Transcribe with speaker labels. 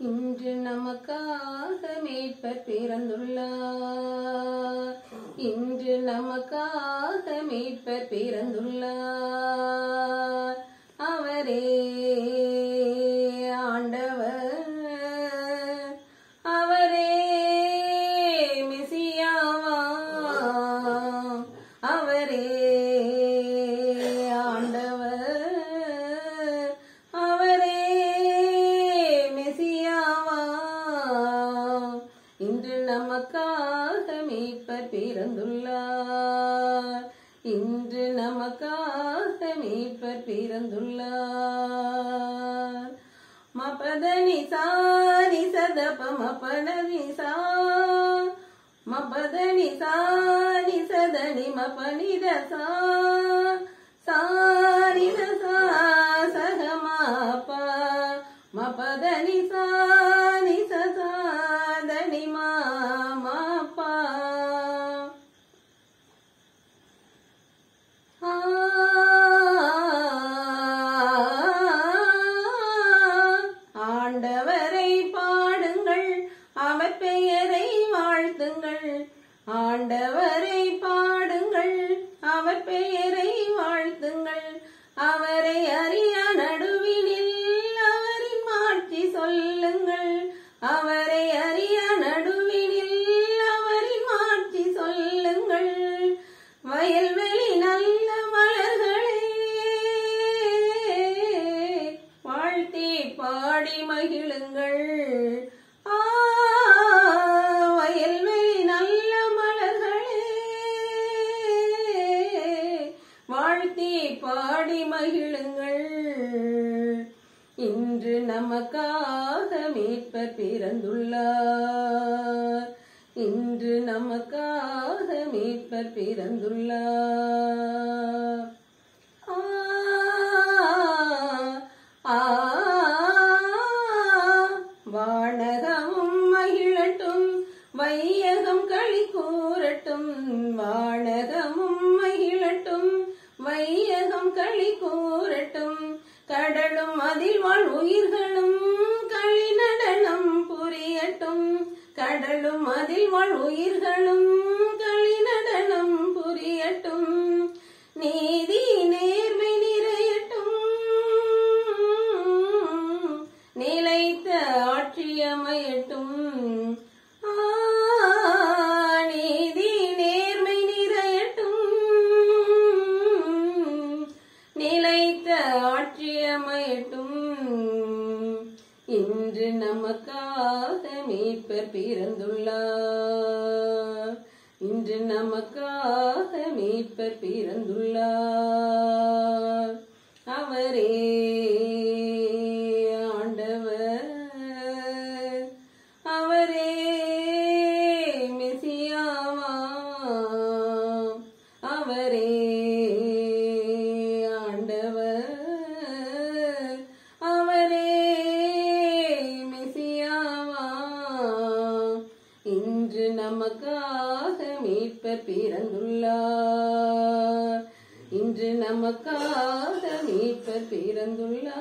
Speaker 1: இன்று நமக்காக மீட்பர் பிறந்துள்ளார். இன்று நமக்காக மீட்பர் பிறந்துள்ளார். அவரே ஆண்டவர், அவரே மெசியாவாம், அவரே ஆண்டவர், அவரே மெசியாவாம். இன்று நமக்காக மீட்பர் பிறந்துள்ளார். இன்று நமக்காக மீட்பர் பிறந்துள்ளார். மபதனி சாரி சதப மபனி சா, மபதனி சாரி சதனி மபனித சா, சாரித சா சகமாபா, மபதனி சாரி சதனி மாமாபா. ஆண்டவரை பாடுங்கள், அவர் பெயரை வாழ்த்துங்கள். ஆண்டவரை பாடுங்கள், அவர் பெயரை வாழ்த்துங்கள். அவரை அறிய நடுவினில் அவரின் மாட்சி சொல்லுங்கள். அவரை அறிய நடுவினில் அவரின் மாட்சி சொல்லுங்கள். வயல்வெளி நல்ல மலர்களே, வாழ்த்தி பாடி மகிழுங்கள். வயல்வெளி நல்ல மலர்களே, வாழ்த்தி பாடி மகிழுங்கள். இன்று நமக்காக மீட்பர் பிறந்துள்ளார். இன்று நமக்காக மீட்பர் பிறந்துள்ளார். வானகமும் மகிழட்டும், வையகம் களி கூறட்டும். வானகமும் மகிழட்டும், வையகம் களி கூறட்டும். கடலும் அதில் வாழ் உயிர்களும் களி நடனம் புரியட்டும். கடலும் அதில் வாழ் உயிர்களும் களி நடனம் புரியட்டும். நீதி நேர்மை நிறையட்டும், நிலைத்த ஆட்சியமையட்டும். நீதி நேர்மை நிறையட்டும், நிலைத்த ஆட்சியமையட்டும். இன்று நமக்காக மீட்பர் பிறந்துள்ளார். இன்று நமக்காக மீட்பர் பிறந்துள்ளார். அவரே ஆண்டவர், அவரே மெசியாவாம், அவரே ஆண்டவர், அவரே மெசியாவாம். இன்று நமக்காக மீட்பர் பிறந்துள்ளார். இன்று நமக்காக மீட்பர் பிறந்துள்ளார்.